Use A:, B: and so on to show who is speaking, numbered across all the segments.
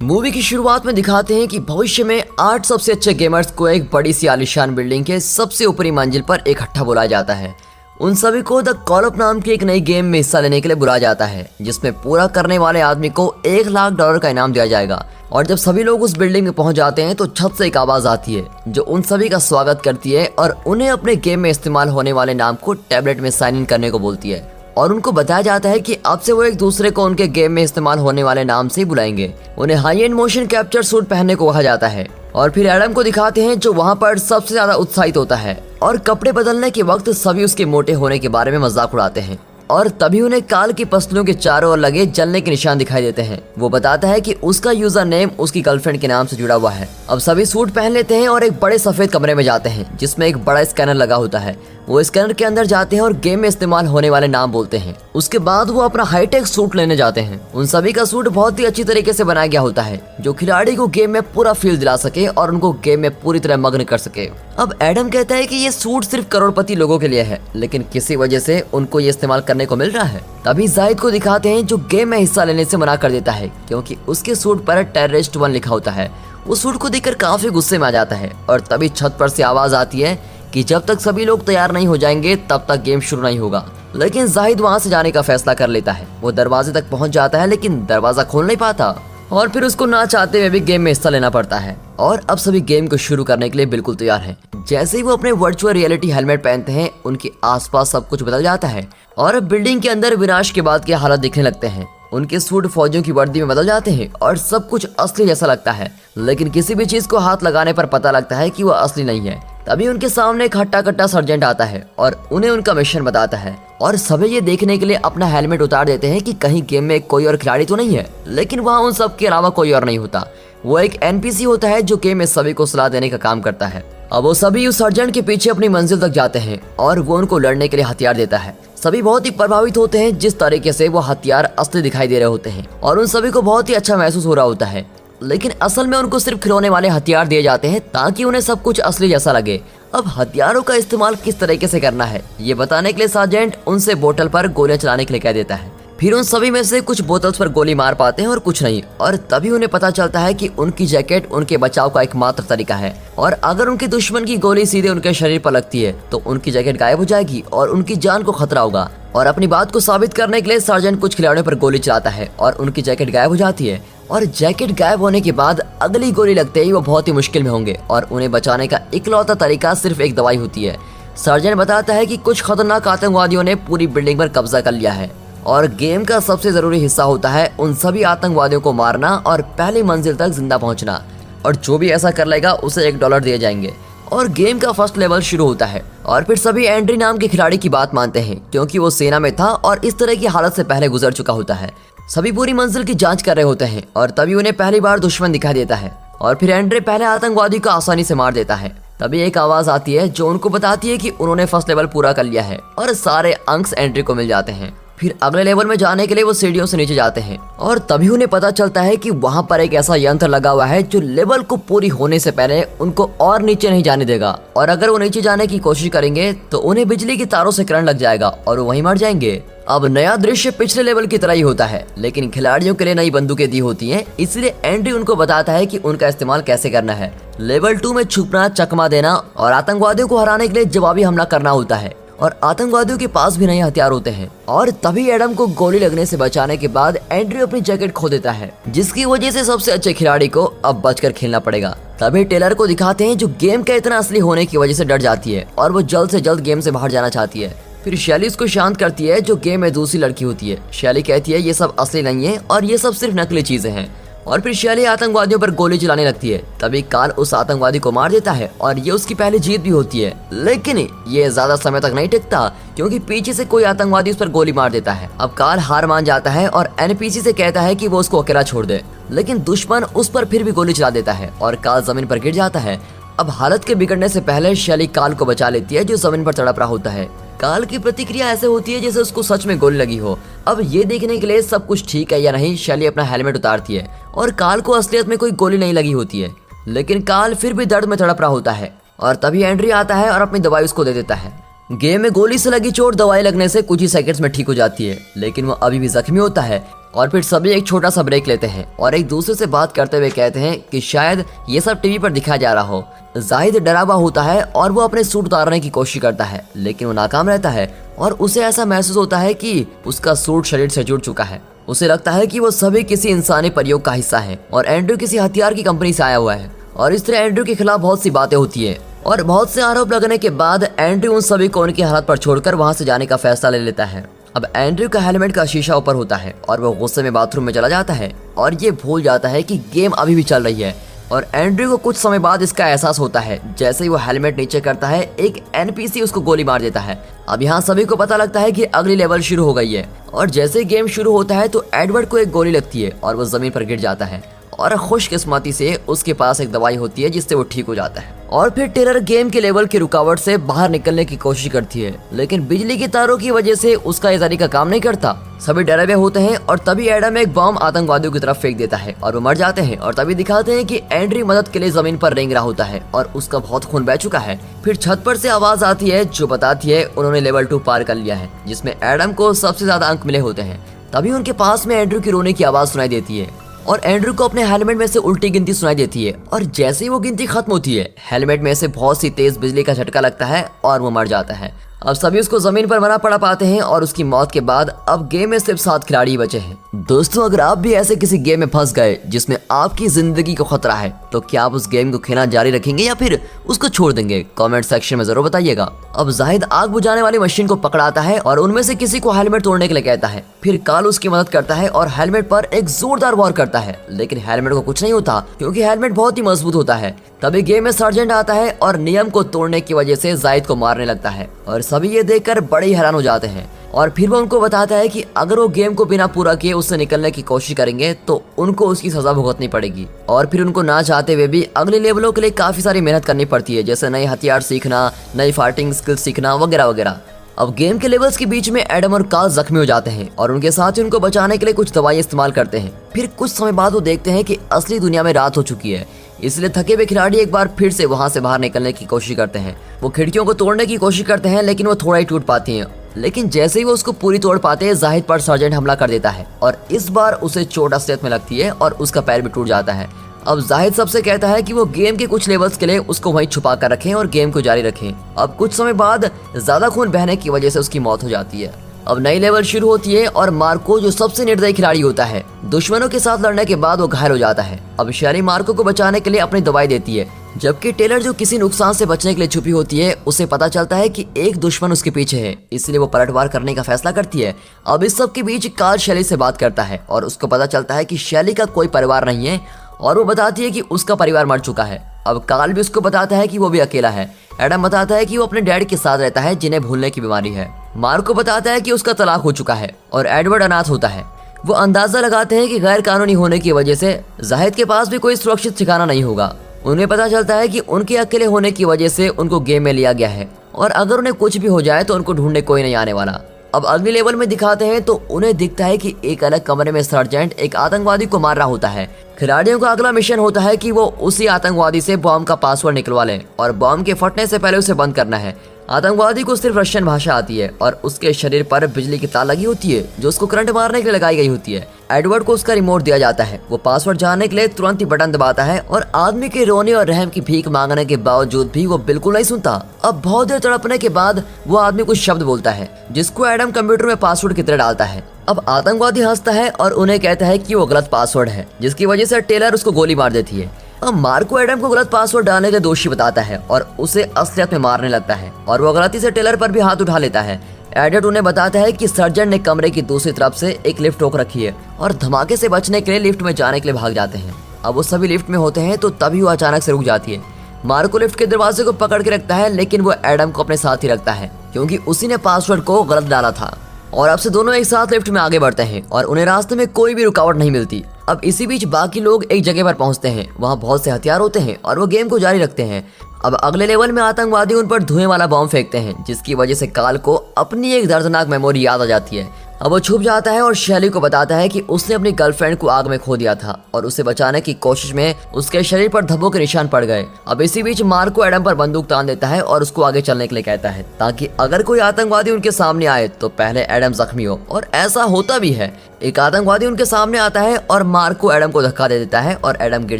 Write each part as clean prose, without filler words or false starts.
A: Movie की शुरुआत में दिखाते हैं कि भविष्य में 8 सबसे अच्छे गेमर्स को एक बड़ी सी आलीशान बिल्डिंग के सबसे ऊपरी मंजिल पर इकट्ठा बुलाया जाता है। उन सभी को द कॉल ऑफ नाम की एक नई गेम में हिस्सा लेने के लिए बुलाया जाता है, जिसमें पूरा करने वाले आदमी को $1,00,000 का इनाम दिया जाएगा। और जब सभी लोग उस बिल्डिंग में पहुंच जाते हैं तो छत से एक आवाज आती है जो उन सभी का स्वागत करती है और उन्हें अपने गेम में इस्तेमाल होने वाले नाम को टैबलेट में साइन इन करने को बोलती है। और उनको बताया जाता है कि अब से वो एक दूसरे को उनके गेम में इस्तेमाल होने वाले नाम से ही बुलाएंगे। उन्हें high and motion capture suit पहनने को कहा जाता है और फिर एडम को दिखाते हैं जो वहाँ पर सबसे ज्यादा उत्साहित होता है और कपड़े बदलने के वक्त सभी उसके मोटे होने के बारे में मजाक उड़ाते हैं। और तभी उन्हें काल की पसलियों के चारों ओर लगे जलने के निशान दिखाई देते हैं। वो बताता है कि उसका यूजर नेम उसकी गर्लफ्रेंड के नाम से जुड़ा हुआ है। अब सभी सूट पहन लेते हैं और एक बड़े सफेद कमरे में जाते हैं जिसमें एक बड़ा स्कैनर लगा होता है। वो स्कैनर के अंदर जाते हैं और गेम में इस्तेमाल होने वाले नाम बोलते हैं। उसके बाद वो अपना हाईटेक सूट लेने जाते हैं। उन सभी का सूट बहुत ही अच्छी तरीके से बनाया गया होता है जो खिलाड़ी को गेम में पूरा फील दिला सके और उनको गेम में पूरी तरह मग्न कर सके। अब एडम कहता है कि ये सूट सिर्फ करोड़पति लोगों के लिए है, लेकिन किसी वजह से उनको ये इस्तेमाल करने को मिल रहा है। तभी जाहिद को दिखाते हैं जो गेम में हिस्सा लेने से मना कर देता है क्योंकि उसके सूट पर टेररिस्ट 1 लिखा होता है। वो सूट को देखकर काफी गुस्से में आ जाता है और तभी छत पर से आवाज आती है कि जब तक सभी लोग तैयार नहीं हो जाएंगे तब तक गेम शुरू नहीं होगा। लेकिन जाहिद वहां से जाने का फैसला कर लेता है। वो दरवाजे तक पहुंच जाता है लेकिन दरवाजा खोल नहीं पाता और फिर उसको ना चाहते हुए भी गेम में हिस्सा लेना पड़ता है। और अब सभी गेम को शुरू करने के लिए बिल्कुल तैयार हैं। जैसे ही वो अपने वर्चुअल रियलिटी हेलमेट पहनते हैं उनके आसपास सब कुछ बदल जाता है और अब बिल्डिंग के अंदर विनाश के बाद के हालात दिखने लगते हैं। उनके सूट फौजियों की वर्दी में बदल जाते हैं और सब कुछ असली जैसा लगता है, लेकिन किसी भी चीज को हाथ लगाने पर पता लगता है कि वो असली नहीं है। तभी उनके सामने एक हट्टा कट्टा सर्जेंट आता है और उन्हें उनका मिशन बताता है और सभी ये देखने के लिए अपना हेलमेट उतार देते हैं कि कहीं गेम में कोई और खिलाड़ी तो नहीं है। लेकिन वहाँ उन सब के अलावा कोई और नहीं होता। वो एक एनपीसी होता है जो गेम में सभी को सलाह देने का काम करता है। अब वो सभी उस सर्जेंट के पीछे अपनी मंजिल तक जाते हैं और वो उनको लड़ने के लिए हथियार देता है। सभी बहुत ही प्रभावित होते हैं जिस तरीके से वो हथियार असली दिखाई दे रहे होते हैं और उन सभी को बहुत ही अच्छा महसूस हो रहा होता है। लेकिन असल में उनको सिर्फ खिलौने वाले हथियार दिए जाते हैं ताकि उन्हें सब कुछ असली जैसा लगे। अब हथियारों का इस्तेमाल किस तरीके से करना है ये बताने के लिए सार्जेंट उनसे बोतल पर गोलियां चलाने के लिए कह देता है। फिर उन सभी में से कुछ बोतल्स पर गोली मार पाते हैं और कुछ नहीं। और तभी उन्हें पता चलता है कि उनकी जैकेट उनके बचाव का एकमात्र तरीका है और अगर उनके दुश्मन की गोली सीधे उनके शरीर पर लगती है तो उनकी जैकेट गायब हो जाएगी और उनकी जान को खतरा होगा। और अपनी बात को साबित करने के लिए सार्जेंट कुछ खिलाड़ियों पर गोली चलाता है और उनकी जैकेट गायब हो जाती है। और जैकेट गायब होने के बाद अगली गोली लगते ही वो बहुत ही मुश्किल में होंगे और उन्हें बचाने का इकलौता तरीका सिर्फ एक दवाई होती है। सर्जन बताता है कि कुछ खतरनाक आतंकवादियों ने पूरी बिल्डिंग पर कब्जा कर लिया है और गेम का सबसे जरूरी हिस्सा होता है उन सभी आतंकवादियों को मारना और पहली मंजिल तक जिंदा पहुंचना। और जो भी ऐसा कर लेगा उसे $1 दिए जाएंगे। और गेम का फर्स्ट लेवल शुरू होता है और फिर सभी एंड्री नाम के खिलाड़ी की बात मानते हैं क्योंकि वो सेना में था और इस तरह की हालत से पहले गुजर चुका होता है। सभी पूरी मंजिल की जांच कर रहे होते हैं और तभी उन्हें पहली बार दुश्मन दिखाई देता है और फिर एंड्रे पहले आतंकवादी को आसानी से मार देता है। तभी एक आवाज आती है जो उनको बताती है कि उन्होंने फर्स्ट लेवल पूरा कर लिया है और सारे अंक एंड्रे को मिल जाते हैं। फिर अगले लेवल में जाने के लिए वो सीढ़ियों से नीचे जाते हैं और तभी उन्हें पता चलता है कि वहाँ पर एक ऐसा यंत्र लगा हुआ है जो लेवल को पूरी होने से पहले उनको और नीचे नहीं जाने देगा और अगर वो नीचे जाने की कोशिश करेंगे तो उन्हें बिजली की तारों से करंट लग जाएगा और वो वहीं मर जाएंगे। अब नया दृश्य पिछले लेवल की तरह ही होता है, लेकिन खिलाड़ियों के लिए नई बंदूकें दी होती हैं, इसलिए एंड्री उनको बताता है कि उनका इस्तेमाल कैसे करना है। लेवल 2 में छुपना, चकमा देना और आतंकवादियों को हराने के लिए जवाबी हमला करना होता है और आतंकवादियों के पास भी नए हथियार होते हैं। और तभी एडम को गोली लगने से बचाने के बाद एंड्री अपनी जैकेट खो देता है जिसकी वजह से सबसे अच्छे खिलाड़ी को अब बचकर खेलना पड़ेगा। तभी टेलर को दिखाते हैं जो गेम का इतना असली होने की वजह से डर जाती है और वो जल्द से जल्द गेम से बाहर जाना चाहती है। फिर शैली उसको शांत करती है जो गेम में दूसरी लड़की होती है। शैली कहती है ये सब असली नहीं है और ये सब सिर्फ नकली चीजें हैं। और फिर शैली आतंकवादियों पर गोली चलाने लगती है। तभी काल उस आतंकवादी को मार देता है और ये उसकी पहली जीत भी होती है। लेकिन ये ज्यादा समय तक नहीं टिकता क्योंकि पीछे से कोई आतंकवादी उस पर गोली मार देता है। अब काल हार मान जाता है और एनपीसी से कहता है कि वो उसको अकेला छोड़ दे, लेकिन दुश्मन उस पर फिर भी गोली चला देता है और काल जमीन पर गिर जाता है। अब हालत के बिगड़ने से पहले शैली काल को बचा लेती है जो जमीन पर तड़प रहा होता है। काल की प्रतिक्रिया ऐसे होती है जैसे उसको सच में गोली लगी हो। अब ये देखने के लिए सब कुछ ठीक है या नहीं, शैली अपना हेलमेट उतारती है और काल को असलियत में कोई गोली नहीं लगी होती है, लेकिन काल फिर भी दर्द में तड़प रहा होता है। और तभी एंड्री आता है और अपनी दवाई उसको दे देता है। गेम में गोली से लगी चोट दवाई लगने से कुछ ही सेकंड्स में ठीक हो जाती है, लेकिन वो अभी भी जख्मी होता है। और फिर सभी एक छोटा सा ब्रेक लेते हैं और एक दूसरे से बात करते हुए कहते हैं कि शायद ये सब टीवी पर दिखाया जा रहा हो। जाहिद डरा हुआ होता है और वो अपने सूट उतारने की कोशिश करता है, लेकिन वो नाकाम रहता है और उसे ऐसा महसूस होता है कि उसका सूट शरीर से जुड़ चुका है। उसे लगता है कि वो सभी किसी इंसानी प्रयोग का हिस्सा है और एंड्रयू किसी हथियार की कंपनी से आया हुआ है। और इस तरह एंड्रयू के खिलाफ बहुत सी बातें होती है और बहुत से आरोप लगने के बाद एंड्रयू उन सभी को उनकी हालत पर छोड़कर वहां से जाने का फैसला ले लेता है। अब एंड्रयू का हेलमेट का शीशा ऊपर होता है और वो गुस्से में बाथरूम में चला जाता है और ये भूल जाता है कि गेम अभी भी चल रही है। और एंड्रयू को कुछ समय बाद इसका एहसास होता है। जैसे ही वो हेलमेट नीचे करता है, एक एनपीसी उसको गोली मार देता है। अब यहाँ सभी को पता लगता है कि अगली लेवल शुरू हो गई है और जैसे ही गेम शुरू होता है तो एडवर्ड को एक गोली लगती है और वो जमीन पर गिर जाता है और खुशकिस्मती से उसके पास एक दवाई होती है जिससे वो ठीक हो जाता है। और फिर टेलर गेम के लेवल की रुकावट से बाहर निकलने की कोशिश करती है, लेकिन बिजली की तारों की वजह से उसका ये तरीका काम नहीं करता। सभी डरे हुए होते हैं और तभी एडम एक बम आतंकवादियों की तरफ फेंक देता है और वो मर जाते हैं। और तभी दिखाते हैं कि एंड्रयू मदद के लिए जमीन पर रेंग रहा होता है और उसका बहुत खून बह चुका है। फिर छत पर से आवाज आती है जो बताती है उन्होंने लेवल 2 पार कर लिया है, जिसमें एडम को सबसे ज्यादा अंक मिले होते हैं। तभी उनके पास में एंड्रयू की रोने की आवाज सुनाई देती है और एंड्रयू को अपने हेलमेट में से उल्टी गिनती सुनाई देती है और जैसे ही वो गिनती खत्म होती है, हेलमेट में से बहुत सी तेज बिजली का झटका लगता है और वो मर जाता है। अब सभी उसको जमीन पर मरा पड़ा पाते हैं और उसकी मौत के बाद अब गेम में सिर्फ 7 खिलाड़ी बचे हैं। दोस्तों, अगर आप भी ऐसे किसी गेम में फंस गए जिसमें आपकी जिंदगी को खतरा है, तो क्या आप उस गेम को खेलना जारी रखेंगे या फिर उसको छोड़ देंगे? कमेंट सेक्शन में जरूर बताइएगा। अब जाहिद आग बुझाने वाली मशीन को पकड़ाता है और उनमें से किसी को हेलमेट तोड़ने के लिए कहता है। फिर कार्ल उसकी मदद करता है और हेलमेट पर एक जोरदार वार करता है, लेकिन हेलमेट को कुछ नहीं होता क्योंकि हेलमेट बहुत ही मजबूत होता है। तभी गेम में सर्जेंट आता है और नियम को तोड़ने की वजह से जाहिद को मारने लगता है और सभी ये देखकर बड़े ही हैरान हो जाते हैं। और फिर वो उनको बताता है कि अगर वो गेम को बिना पूरा किए उससे निकलने की कोशिश करेंगे तो उनको उसकी सजा भुगतनी पड़ेगी। और फिर उनको ना चाहते हुए भी अगले लेवलों के लिए काफी सारी मेहनत करनी पड़ती है, जैसे नए हथियार सीखना, नई फाइटिंग स्किल्स सीखना वगैरह वगैरह। अब गेम के लेवल्स के बीच में एडम और कार्ल जख्मी हो जाते हैं और उनके साथी उनको बचाने के लिए कुछ दवाई इस्तेमाल करते हैं। फिर कुछ समय बाद वो देखते हैं कि असली दुनिया में रात हो चुकी है, इसलिए थके हुए खिलाड़ी एक बार फिर से वहां से बाहर निकलने की कोशिश करते हैं। वो खिड़कियों को तोड़ने की कोशिश करते हैं, लेकिन वो थोड़ा ही टूट पाती हैं। लेकिन जैसे ही वो उसको पूरी तोड़ पाते हैं, जाहिद पर सर्जेंट हमला कर देता है और इस बार उसे चोट असलियत में लगती है और उसका पैर भी टूट जाता है। अब जाहिद सबसे कहता है कि वो गेम के कुछ लेवल्स के लिए उसको वहीं छुपा कर रखें और गेम को जारी रखें। अब कुछ समय बाद ज्यादा खून बहने की वजह से उसकी मौत हो जाती है। अब नई लेवल शुरू होती है और मार्को, जो सबसे निर्दयी खिलाड़ी होता है, दुश्मनों के साथ लड़ने के बाद वो घायल हो जाता है। अब शैली मार्को को बचाने के लिए अपनी दवाई देती है, जबकि टेलर, जो किसी नुकसान से बचने के लिए छुपी होती है, उसे पता चलता है कि एक दुश्मन उसके पीछे है, इसलिए वो पलटवार करने का फैसला करती है। अब इस सब के बीच कार्ल शैली से बात करता है और उसको पता चलता है कि शैली का कोई परिवार नहीं है और वो बताती है कि उसका परिवार मर चुका है। अब कार्ल भी उसको बताता है कि वो भी अकेला है। एडम बताता है कि वो अपने डैड के साथ रहता है जिन्हें भूलने की बीमारी है। मार्को बताता है कि उसका तलाक हो चुका है और एडवर्ड अनाथ होता है। वो अंदाजा लगाते हैं कि गैर कानूनी होने की वजह से जाहिद के पास भी कोई सुरक्षित ठिकाना नहीं होगा। उन्हें पता चलता है कि उनके अकेले होने की वजह से उनको गेम में लिया गया है और अगर उन्हें कुछ भी हो जाए तो उनको ढूंढने कोई नहीं आने वाला। अब अगले लेवल में दिखाते हैं तो उन्हें दिखता है कि एक अलग कमरे में सर्जेंट एक आतंकवादी को मार रहा होता है। खिलाड़ियों का अगला मिशन होता है कि वो उसी आतंकवादी से बॉम्ब का पासवर्ड निकलवा लें और बॉम्ब के फटने से पहले उसे बंद करना है। आतंकवादी को सिर्फ रशियन भाषा आती है और उसके शरीर पर बिजली की तार लगी होती है जो उसको करंट मारने के लिए लगाई गई होती है। एडवर्ड को उसका रिमोट दिया जाता है। वो पासवर्ड जानने के लिए तुरंत ही बटन दबाता है और आदमी के रोने और रहम की भीख मांगने के बावजूद भी वो बिल्कुल नहीं सुनता। अब बहुत देर तड़पने के बाद वो आदमी कुछ शब्द बोलता है जिसको एडम कंप्यूटर में पासवर्ड की तरह डालता है। अब आतंकवादी हंसता है और उन्हें कहता है कि वो गलत पासवर्ड है, जिसकी वजह से टेलर उसको गोली मार देती है। अब मार्को एडम को गलत पासवर्ड डालने के दोषी बताता है और उसे असलियत में मारने लगता है और वो गलती से टेलर पर भी हाथ उठा लेता है। एडवर्ड उन्हें बताता है कि सर्जन ने कमरे की दूसरी तरफ से एक लिफ्ट रोक रखी है और धमाके से बचने के लिए लिफ्ट में जाने के लिए भाग जाते हैं। अब वो सभी लिफ्ट में होते हैं तो तभी वो अचानक से रुक जाती है। मार्को लिफ्ट के दरवाजे को पकड़ के रखता है, लेकिन वो एडम को अपने साथ ही रखता है क्योंकि उसी ने पासवर्ड को गलत डाला था। और अब से दोनों एक साथ लिफ्ट में आगे बढ़ते हैं और उन्हें रास्ते में कोई भी रुकावट नहीं मिलती। अब इसी बीच बाकी लोग एक जगह पर पहुंचते हैं, वहां बहुत से हथियार होते हैं और वो गेम को जारी रखते हैं। अब अगले लेवल में आतंकवादी उन पर धुएं वाला बॉम्ब फेंकते हैं, जिसकी वजह से कार्ल को अपनी एक दर्दनाक मेमोरी याद आ जाती है। अब वो छुप जाता है और शैली को बताता है कि उसने अपनी गर्लफ्रेंड को आग में खो दिया था और उसे बचाने की कोशिश में उसके शरीर पर धब्बों के निशान पड़ गए। अब इसी बीच मार्को एडम पर बंदूक तान देता है और उसको आगे चलने के लिए कहता है ताकि अगर कोई आतंकवादी उनके सामने आए तो पहले एडम जख्मी हो, और ऐसा होता भी है। एक आतंकवादी उनके सामने आता है और मार्क को एडम को धक्का दे देता है और एडम गिर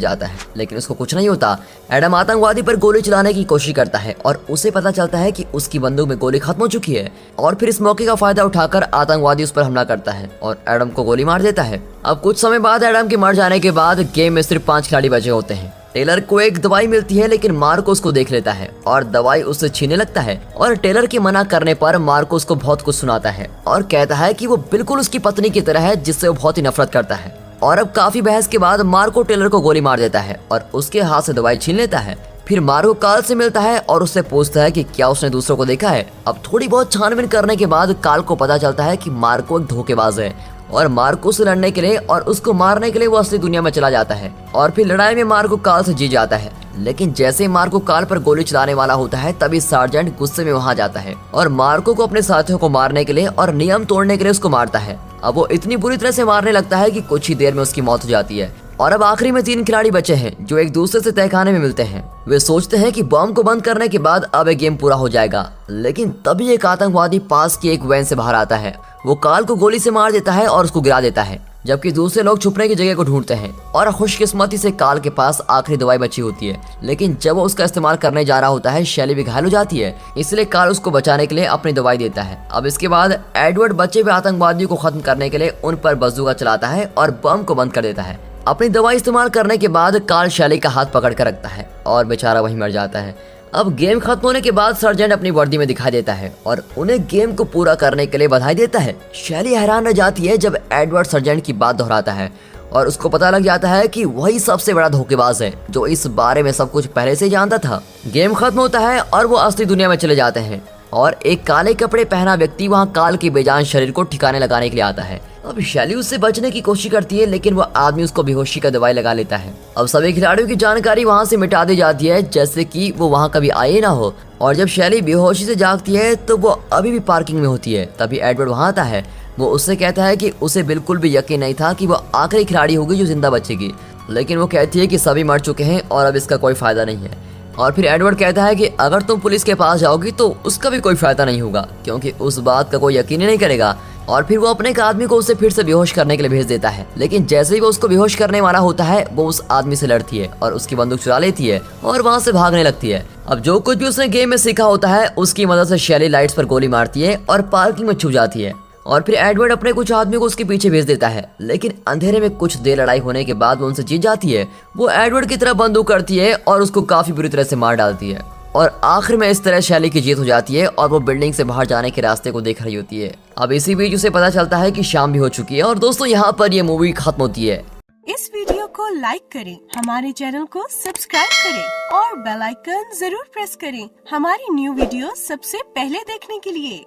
A: जाता है, लेकिन उसको कुछ नहीं होता। एडम आतंकवादी पर गोली चलाने की कोशिश करता है और उसे पता चलता है कि उसकी बंदूक में गोली खत्म हो चुकी है और फिर इस मौके का फायदा उठाकर आतंकवादी उस पर हमला करता है और एडम को गोली मार देता है। अब कुछ समय बाद एडम के मर जाने के बाद गेम में सिर्फ 5 खिलाड़ी बचे होते हैं। टेलर को एक दवाई मिलती है, लेकिन मार्को उसको देख लेता है और दवाई उससे छीनने लगता है और टेलर के मना करने पर मार्को उसको बहुत कुछ सुनाता है और कहता है कि वो बिल्कुल उसकी पत्नी की तरह है जिससे वो बहुत ही नफरत करता है। और अब काफी बहस के बाद मार्को टेलर को गोली मार देता है और उसके हाथ से दवाई छीन लेता है। फिर मार्को काल से मिलता है और उससे पूछता है कि क्या उसने दूसरों को देखा है। अब थोड़ी बहुत छानबीन करने के बाद काल को पता चलता है कि मार्को एक धोखेबाज है और मार्को से लड़ने के लिए और उसको मारने के लिए वो असली दुनिया में चला जाता है और फिर लड़ाई में मार्को काल से जीत जाता है। लेकिन जैसे ही मार्को काल पर गोली चलाने वाला होता है तभी सार्जेंट गुस्से में वहां जाता है और मार्को को अपने साथियों को मारने के लिए और नियम तोड़ने के लिए उसको मारता है। अब वो इतनी बुरी तरह से मारने लगता है कि कुछ ही देर में उसकी मौत हो जाती है। और अब आखिरी में 3 खिलाड़ी बचे हैं जो एक दूसरे से तहखाने में मिलते हैं। वे सोचते हैं कि बम को बंद करने के बाद अब ये गेम पूरा हो जाएगा, लेकिन तभी एक आतंकवादी पास की एक वैन से बाहर आता है। वो काल को गोली से मार देता है और उसको गिरा देता है, जबकि दूसरे लोग छुपने की जगह को ढूंढते हैं। और खुशकिस्मती से काल के पास आखिरी दवाई बची होती है, लेकिन जब वो उसका इस्तेमाल करने जा रहा होता है शैली भी घायल हो जाती है, इसलिए काल उसको बचाने के लिए अपनी दवाई देता है। अब इसके बाद एडवर्ड बचे हुए आतंकवादियों को खत्म करने के लिए उन पर बंदूक चलाता है और बम को बंद कर देता है। अपनी दवाई इस्तेमाल करने के बाद काल शैली का हाथ पकड़ कर रखता है और बेचारा वहीं मर जाता है। अब गेम खत्म होने के बाद सर्जेंट अपनी वर्दी में दिखाई देता है और उन्हें गेम को पूरा करने के लिए बधाई देता है। शैली हैरान रह जाती है जब एडवर्ड सर्जेंट की बात दोहराता है और उसको पता लग जाता है कि वही सबसे बड़ा धोखेबाज है जो इस बारे में सब कुछ पहले से जानता था। गेम खत्म होता है और वो असली दुनिया में चले जाते हैं और एक काले कपड़े पहना व्यक्ति वहाँ काल के बेजान शरीर को ठिकाने लगाने के लिए आता है। अब शैली उससे बचने की कोशिश करती है, लेकिन वो आदमी उसको बेहोशी का दवाई लगा लेता है। अब सभी खिलाड़ियों की जानकारी वहाँ से मिटा दी जाती है जैसे कि वो वहाँ कभी आए ना हो। और जब शैली बेहोशी से जागती है तो वो अभी भी पार्किंग में होती है। तभी एडवर्ड वहाँ आता है। वो उससे कहता है कि उसे बिल्कुल भी यकीन नहीं था कि वो आखिरी खिलाड़ी होगी जो जिंदा बचेगी, लेकिन वो कहती है कि सभी मर चुके हैं और अब इसका कोई फायदा नहीं है। और फिर एडवर्ड कहता है कि अगर तुम पुलिस के पास जाओगी तो उसका भी कोई फायदा नहीं होगा, क्योंकि उस बात का कोई यकीन ही नहीं करेगा। और फिर वो अपने एक आदमी को उसे फिर से बेहोश करने के लिए भेज देता है, लेकिन जैसे ही वो उसको बेहोश करने वाला होता है वो उस आदमी से लड़ती है और उसकी बंदूक चुरा लेती है और वहाँ से भागने लगती है। अब जो कुछ भी उसने गेम में सीखा होता है उसकी मदद से शैली लाइट्स पर गोली मारती है और पार्किंग में छुप जाती है। और फिर एडवर्ड अपने कुछ आदमियों को उसके पीछे भेज देता है, लेकिन अंधेरे में कुछ देर लड़ाई होने के बाद वो उनसे जीत जाती है। वो एडवर्ड की तरफ बंदूक करती है और उसको काफी बुरी तरह से मार डालती है और आखिर में इस तरह शैली की जीत हो जाती है और वो बिल्डिंग से बाहर जाने के रास्ते को देख रही होती है। अब इसी बीच उसे पता चलता है कि शाम भी हो चुकी है और दोस्तों यहाँ पर ये मूवी खत्म होती है।
B: इस वीडियो को लाइक करें, हमारे चैनल को सब्सक्राइब करें और बेल आइकन जरूर प्रेस करें हमारी न्यू वीडियो सबसे पहले देखने के लिए।